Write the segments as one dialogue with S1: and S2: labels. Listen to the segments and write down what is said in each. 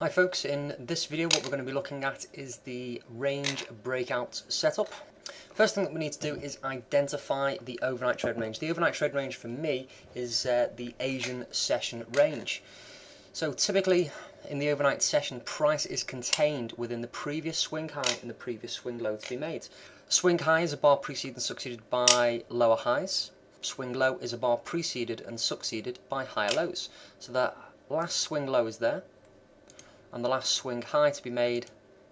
S1: Hi folks, in this video what we're going to be looking at is the range breakout setup. First thing that we need to do is identify the overnight trade range. The overnight trade range for me is the Asian session range. So typically in the overnight session, price is contained within the previous swing high and the previous swing low to be made. Swing high is a bar preceded and succeeded by lower highs. Swing low is a bar preceded and succeeded by higher lows. So that last swing low is there, and the last swing high to be made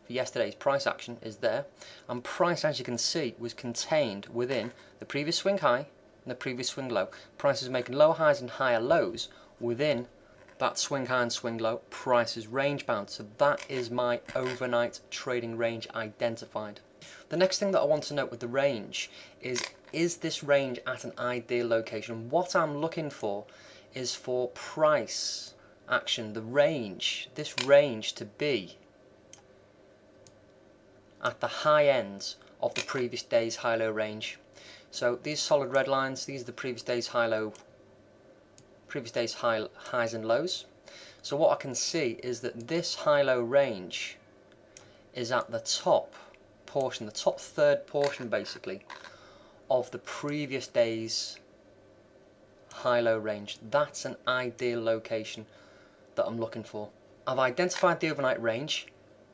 S1: for yesterday's price action is there, and price, as you can see, was contained within the previous swing high and the previous swing low. Price is making lower highs and higher lows within that swing high and swing low. Price is range bound, so that is my overnight trading range identified. The next thing that I want to note with the range is this range at an ideal location? What I'm looking for is for price action, this range to be at the high end of the previous day's high-low range. So these solid red lines, these are the previous day's high-low, highs and lows. So what I can see is that this high-low range is at the top portion, the top third portion basically, of the previous day's high-low range. That's an ideal location that I'm looking for. I've identified the overnight range.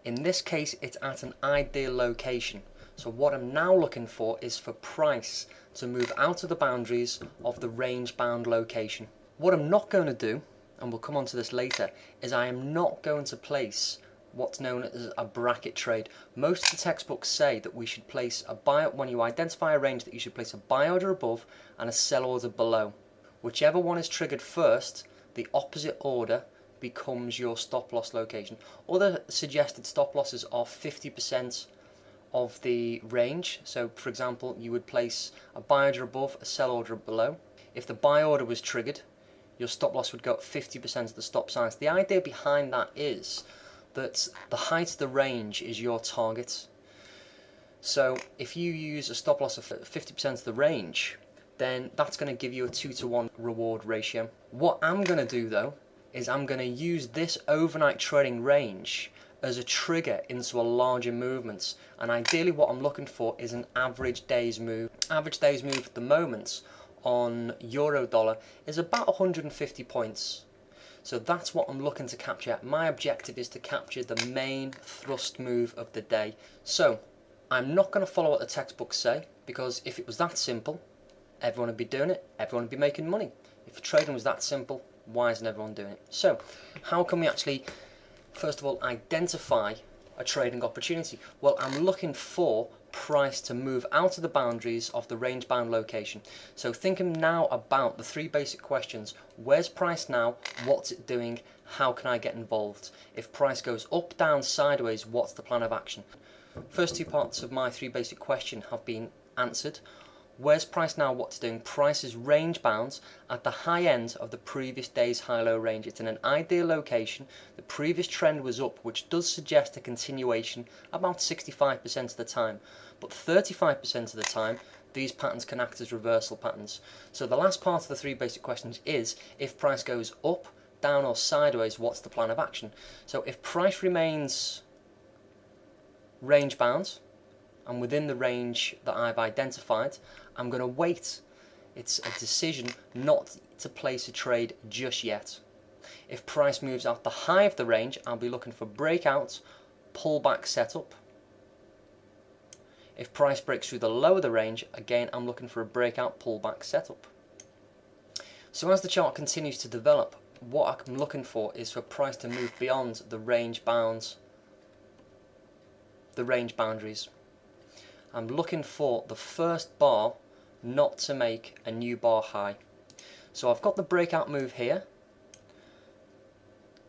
S1: In this case, it's at an ideal location. So what I'm now looking for is for price to move out of the boundaries of the range bound location. What I'm not going to do, and we'll come on to this later, is I am not going to place what's known as a bracket trade. Most of the textbooks say that we should place a buy, when you identify a range, that you should place a buy order above and a sell order below. Whichever one is triggered first, the opposite order becomes your stop loss location. Other suggested stop losses are 50% of the range. So for example, you would place a buy order above, a sell order below. If the buy order was triggered, your stop loss would go up 50% of the stop size. The idea behind that is that the height of the range is your target. So if you use a stop loss of 50% of the range, then that's going to give you a 2-to-1 reward ratio. What I'm going to do though is I'm going to use this overnight trading range as a trigger into a larger movement, and ideally what I'm looking for is an average day's move. Average day's move at the moment on euro dollar is about 150 points. So that's what I'm looking to capture. My objective is to capture the main thrust move of the day. So I'm not going to follow what the textbooks say, because if it was that simple, everyone would be doing it, everyone would be making money. If trading was that simple, why isn't everyone doing it? So how can we actually, first of all, identify a trading opportunity? Well, I'm looking for price to move out of the boundaries of the range bound location. So thinking now about the three basic questions: where's price now, what's it doing, how can I get involved? If price goes up, down, sideways, what's the plan of action? First two parts of my three basic question have been answered. Where's price now, what's it doing? Price is range bound at the high end of the previous day's high-low range. It's in an ideal location. The previous trend was up, which does suggest a continuation about 65% of the time. But 35% of the time, these patterns can act as reversal patterns. So the last part of the three basic questions is, if price goes up, down or sideways, what's the plan of action? So if price remains range bound and within the range that I've identified, I'm going to wait. It's a decision not to place a trade just yet. If price moves out the high of the range, I'll be looking for breakout, pullback setup. If price breaks through the low of the range, again I'm looking for a breakout, pullback setup. So as the chart continues to develop, what I'm looking for is for price to move beyond the range boundaries. I'm looking for the first bar not to make a new bar high. So I've got the breakout move here.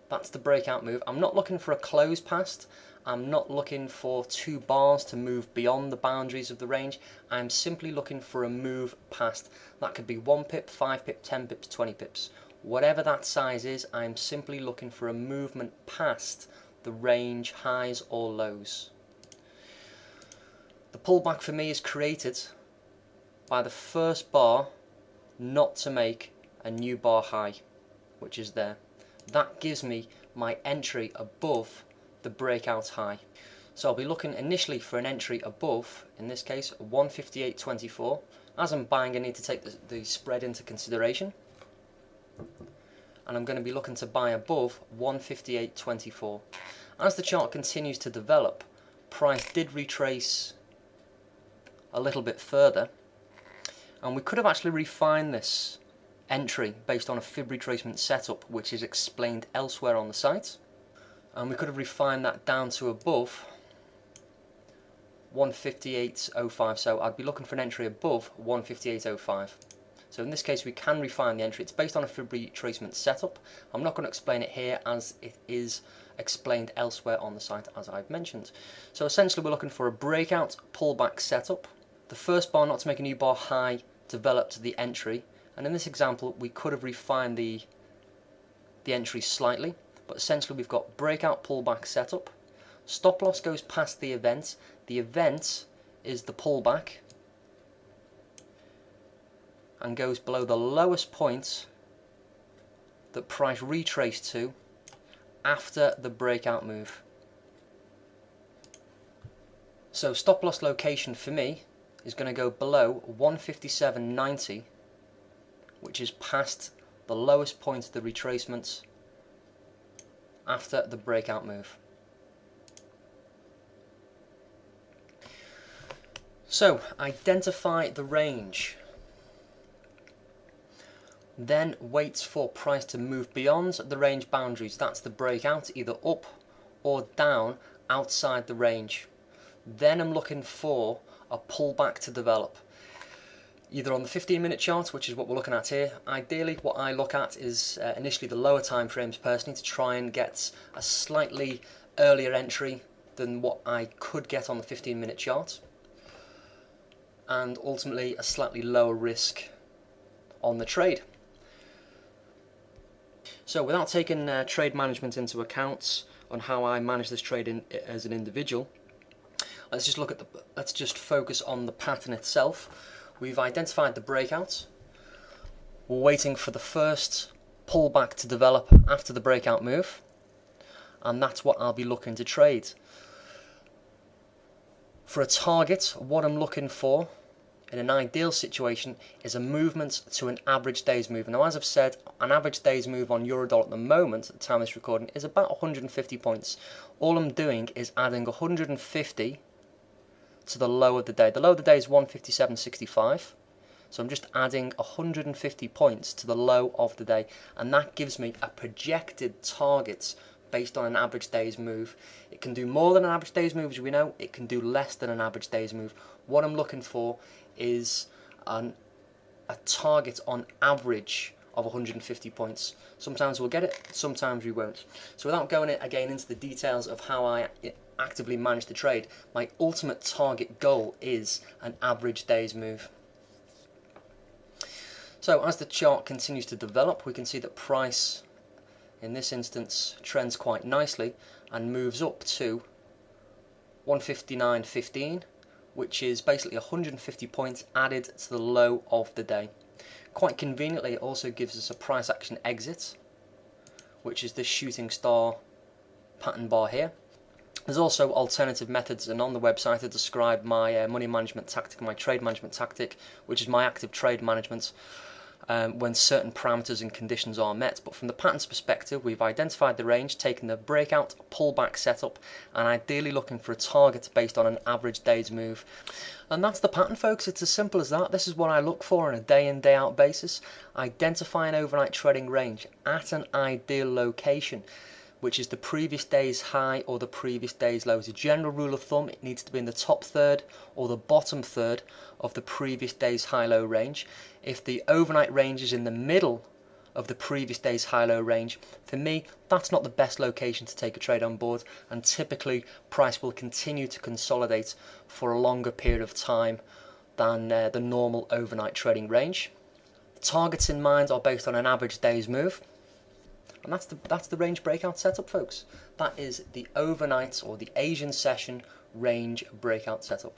S1: That's the breakout move. I'm not looking for a close past. I'm not looking for two bars to move beyond the boundaries of the range. I'm simply looking for a move past. That could be 1 pip, 5 pip, 10 pips, 20 pips. Whatever that size is, I'm simply looking for a movement past the range highs or lows. The pullback for me is created by the first bar not to make a new bar high, which is there. That gives me my entry above the breakout high. So I'll be looking initially for an entry above, in this case 158.24. As I'm buying, I need to take the spread into consideration, and I'm going to be looking to buy above 158.24. As the chart continues to develop, price did retrace a little bit further, and we could have actually refined this entry based on a fib retracement setup, which is explained elsewhere on the site, and we could have refined that down to above 158.05. So I'd be looking for an entry above 158.05. So in this case we can refine the entry. It's based on a fib retracement setup. I'm not going to explain it here as it is explained elsewhere on the site, as I've mentioned. So essentially we're looking for a breakout pullback setup. The first bar not to make a new bar high developed the entry, and in this example we could have refined the entry slightly, but essentially we've got breakout pullback setup. Stop loss goes past the event. The event is the pullback and goes below the lowest point that price retraced to after the breakout move. So stop loss location for me is going to go below 157.90, which is past the lowest point of the retracement after the breakout move. So identify the range, then wait for price to move beyond the range boundaries. That's the breakout, either up or down outside the range. Then I'm looking for a pullback to develop, either on the 15-minute chart, which is what we're looking at here. Ideally what I look at is initially the lower time frames personally, to try and get a slightly earlier entry than what I could get on the 15-minute chart, and ultimately a slightly lower risk on the trade. So without taking trade management into account on how I manage this trade as an individual, let's just focus on the pattern itself. We've identified the breakout. We're waiting for the first pullback to develop after the breakout move, and that's what I'll be looking to trade. For a target, what I'm looking for in an ideal situation is a movement to an average day's move. Now, as I've said, an average day's move on Eurodollar at the moment, at the time of this recording, is about 150 points. All I'm doing is adding 150 to the low of the day. The low of the day is 157.65, so I'm just adding 150 points to the low of the day, and that gives me a projected target based on an average day's move. It can do more than an average day's move, as we know. It can do less than an average day's move. What I'm looking for is a target on average of 150 points. Sometimes we'll get it, sometimes we won't. So without going again into the details of how I actively manage the trade, my ultimate target goal is an average day's move. So as the chart continues to develop, we can see that price in this instance trends quite nicely and moves up to 159.15, which is basically 150 points added to the low of the day. Quite conveniently, it also gives us a price action exit, which is this shooting star pattern bar here. There's also alternative methods, and on the website I describe my money management tactic, my trade management tactic, which is my active trade management when certain parameters and conditions are met. But from the pattern's perspective, we've identified the range, taken the breakout pullback setup, and ideally looking for a target based on an average day's move. And that's the pattern, folks. It's as simple as that. This is what I look for on a day in, day out basis. Identify an overnight trading range at an ideal location, which is the previous day's high or the previous day's low. As a general rule of thumb, it needs to be in the top third or the bottom third of the previous day's high-low range. If the overnight range is in the middle of the previous day's high-low range, for me, that's not the best location to take a trade on board, and typically price will continue to consolidate for a longer period of time than the normal overnight trading range. The targets in mind are based on an average day's move. And that's the range breakout setup, folks. That is the overnight or the Asian session range breakout setup.